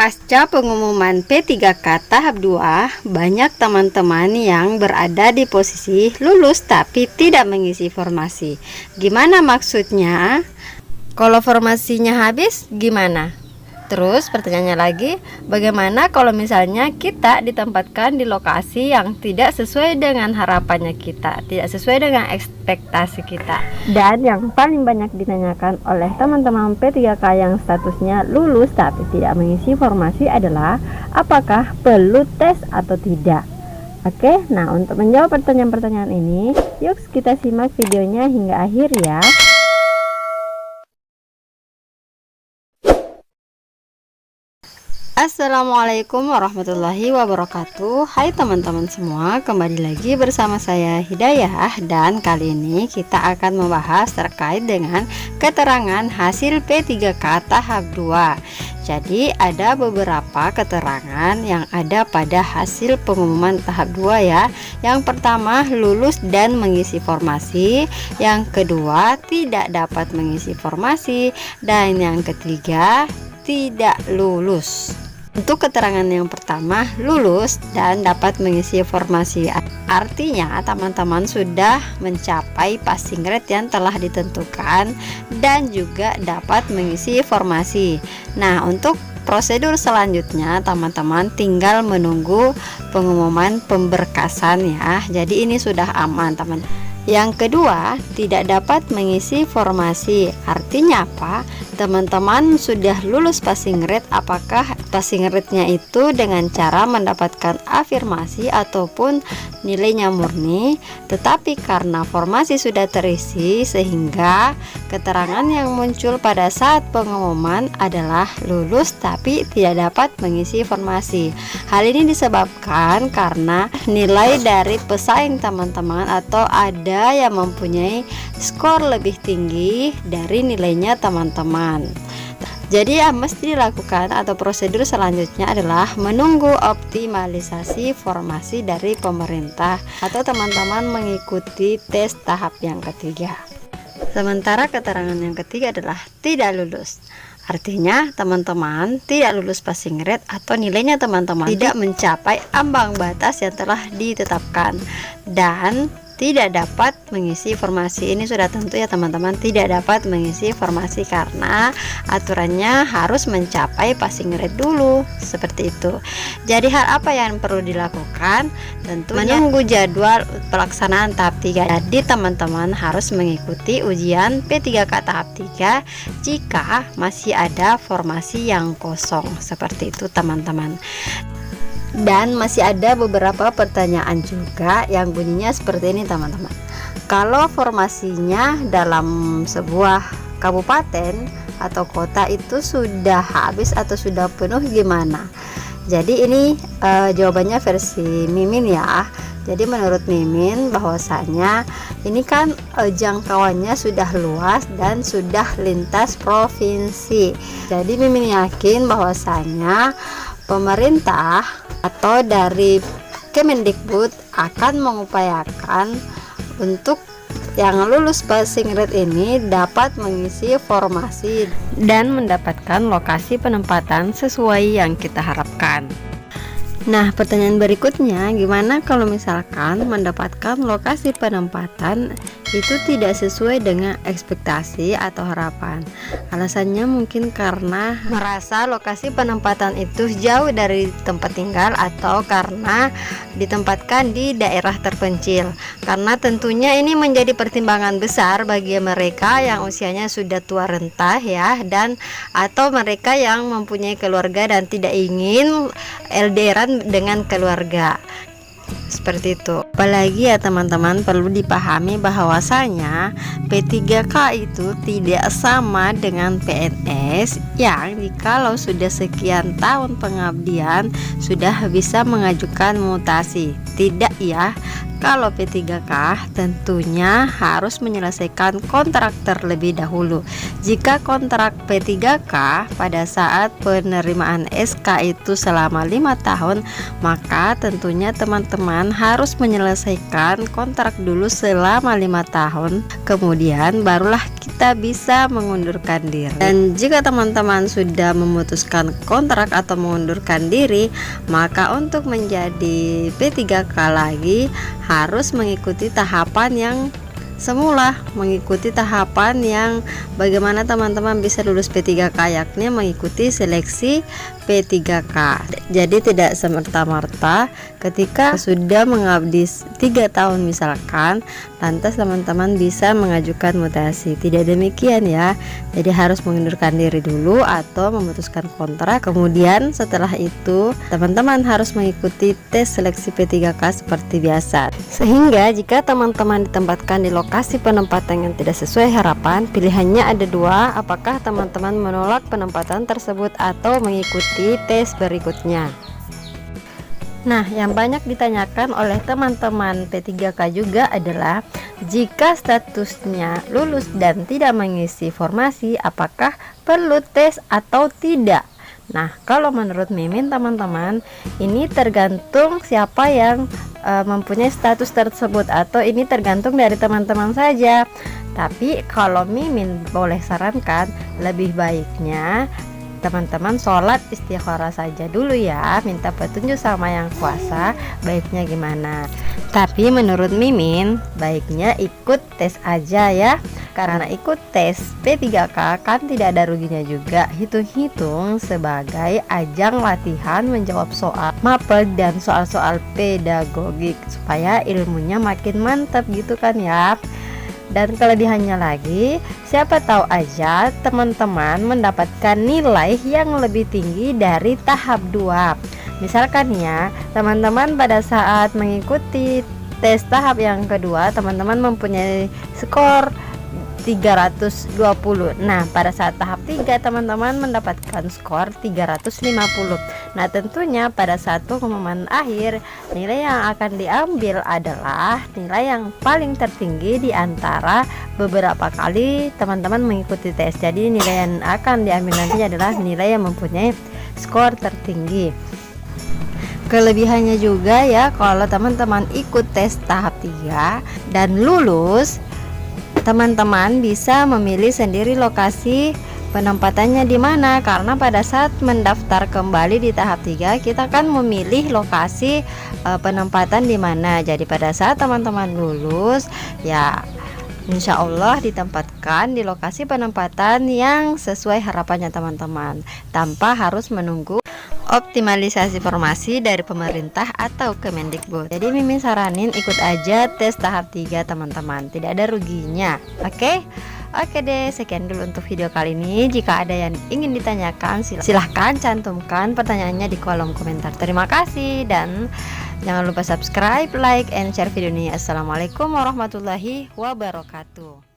Pasca pengumuman P3K tahap 2, banyak teman-teman yang berada di posisi lulus tapi tidak mengisi formasi. Gimana maksudnya? Kalau formasinya habis, gimana? Terus pertanyaannya lagi, bagaimana kalau misalnya kita ditempatkan di lokasi yang tidak sesuai dengan harapannya kita, tidak sesuai dengan ekspektasi kita? Dan yang paling banyak ditanyakan oleh teman-teman P3K yang statusnya lulus tapi tidak mengisi formasi adalah apakah perlu tes atau tidak? Oke, nah untuk menjawab pertanyaan-pertanyaan ini, yuk kita simak videonya hingga akhir ya. Assalamualaikum warahmatullahi wabarakatuh. Hai teman-teman semua, kembali lagi bersama saya Hidayah. Dan kali ini kita akan membahas terkait dengan keterangan hasil P3K tahap 2. Jadi ada beberapa keterangan yang ada pada hasil pengumuman tahap 2 ya. Yang pertama, lulus dan mengisi formasi. Yang kedua, tidak dapat mengisi formasi. Dan yang ketiga, tidak lulus. Untuk keterangan yang pertama, lulus dan dapat mengisi formasi, artinya teman-teman sudah mencapai passing rate yang telah ditentukan dan juga dapat mengisi formasi. Nah, untuk prosedur selanjutnya teman-teman tinggal menunggu pengumuman pemberkasan ya. Jadi ini sudah aman teman. Yang kedua, tidak dapat mengisi formasi. Artinya apa? Teman-teman sudah lulus passing rate. Apakah passing rate-nya itu dengan cara mendapatkan afirmasi ataupun nilainya murni, tetapi karena formasi sudah terisi sehingga keterangan yang muncul pada saat pengumuman adalah lulus tapi tidak dapat mengisi formasi. Hal ini disebabkan karena nilai dari pesaing teman-teman atau ada yang mempunyai skor lebih tinggi dari nilainya teman-teman. Jadi yang mesti dilakukan atau prosedur selanjutnya adalah menunggu optimalisasi formasi dari pemerintah atau teman-teman mengikuti tes tahap yang ketiga. Sementara keterangan yang ketiga adalah tidak lulus. Artinya teman-teman tidak lulus passing rate atau nilainya teman-teman tidak mencapai ambang batas yang telah ditetapkan dan tidak dapat mengisi formasi. Ini sudah tentu ya teman-teman, tidak dapat mengisi formasi karena aturannya harus mencapai passing rate dulu, seperti itu. Jadi hal apa yang perlu dilakukan? Tentunya menunggu jadwal pelaksanaan tahap 3. Jadi teman-teman harus mengikuti ujian P3K tahap 3 jika masih ada formasi yang kosong, seperti itu teman-teman. Dan masih ada beberapa pertanyaan juga yang bunyinya seperti ini teman-teman. Kalau formasinya dalam sebuah kabupaten atau kota itu sudah habis atau sudah penuh gimana? Jadi ini jawabannya versi Mimin ya. Jadi menurut Mimin bahwasanya ini kan jangkauannya sudah luas dan sudah lintas provinsi. Jadi Mimin yakin bahwasanya pemerintah atau dari Kemendikbud akan mengupayakan untuk yang lulus passing rate ini dapat mengisi formasi dan mendapatkan lokasi penempatan sesuai yang kita harapkan. Nah, pertanyaan berikutnya, gimana kalau misalkan mendapatkan lokasi penempatan itu tidak sesuai dengan ekspektasi atau harapan? Alasannya mungkin karena merasa lokasi penempatan itu jauh dari tempat tinggal atau karena ditempatkan di daerah terpencil. Karena tentunya ini menjadi pertimbangan besar bagi mereka yang usianya sudah tua renta ya, dan atau mereka yang mempunyai keluarga dan tidak ingin LDRan dengan keluarga, seperti itu. Apalagi ya teman-teman, perlu dipahami bahwasanya P3K itu tidak sama dengan PNS yang jikalau sudah sekian tahun pengabdian sudah bisa mengajukan mutasi. Tidak ya. Kalau P3K tentunya harus menyelesaikan kontrak terlebih dahulu. Jika kontrak P3K pada saat penerimaan SK itu selama 5 tahun, maka tentunya teman-teman teman-teman harus menyelesaikan kontrak dulu selama 5 tahun, kemudian barulah kita bisa mengundurkan diri. Dan jika teman-teman sudah memutuskan kontrak atau mengundurkan diri, maka untuk menjadi P3K lagi harus mengikuti tahapan yang semula, mengikuti tahapan yang bagaimana teman-teman bisa lulus P3K, yakni mengikuti seleksi P3K. Jadi tidak semerta-merta ketika sudah mengabdi 3 tahun misalkan, lantas teman-teman bisa mengajukan mutasi. Tidak demikian ya. Jadi harus mengundurkan diri dulu atau memutuskan kontrak. Kemudian setelah itu teman-teman harus mengikuti tes seleksi P3K seperti biasa. Sehingga jika teman-teman ditempatkan di lokasi penempatan yang tidak sesuai harapan, pilihannya ada dua, apakah teman-teman menolak penempatan tersebut atau mengikuti tes berikutnya. Nah, yang banyak ditanyakan oleh teman-teman P3K juga adalah jika statusnya lulus dan tidak mengisi formasi, apakah perlu tes atau tidak? Nah, kalau menurut Mimin teman-teman, ini tergantung siapa yang mempunyai status tersebut, atau ini tergantung dari teman-teman saja. Tapi kalau Mimin boleh sarankan, lebih baiknya teman-teman sholat istikharah saja dulu ya, minta petunjuk sama yang kuasa baiknya gimana. Tapi menurut Mimin baiknya ikut tes aja ya, karena ikut tes P3K kan tidak ada ruginya juga, hitung-hitung sebagai ajang latihan menjawab soal mapel dan soal-soal pedagogik supaya ilmunya makin mantap gitu kan ya. Dan kelebihannya lagi, siapa tahu aja teman-teman mendapatkan nilai yang lebih tinggi dari tahap 2. Misalkan ya, teman-teman pada saat mengikuti tes tahap yang kedua, teman-teman mempunyai skor 320. Nah, pada saat tahap 3 teman-teman mendapatkan skor 350. Nah, tentunya pada saat pengumuman akhir, nilai yang akan diambil adalah nilai yang paling tertinggi di antara beberapa kali teman-teman mengikuti tes. Jadi nilai yang akan diambil nanti adalah nilai yang mempunyai skor tertinggi. Kelebihannya juga ya, kalau teman-teman ikut tes tahap 3 dan lulus, teman-teman bisa memilih sendiri lokasi penempatannya di mana, karena pada saat mendaftar kembali di tahap 3 kita kan memilih lokasi penempatan di mana. Jadi pada saat teman-teman lulus ya insya Allah ditempatkan di lokasi penempatan yang sesuai harapannya teman-teman, tanpa harus menunggu optimalisasi formasi dari pemerintah atau Kemendikbud. Jadi Mimin saranin ikut aja tes tahap 3 teman-teman, tidak ada ruginya. Oke deh, sekian dulu untuk video kali ini. Jika ada yang ingin ditanyakan, silahkan cantumkan pertanyaannya di kolom komentar. Terima kasih dan jangan lupa subscribe, like, and share video ini. Assalamualaikum warahmatullahi wabarakatuh.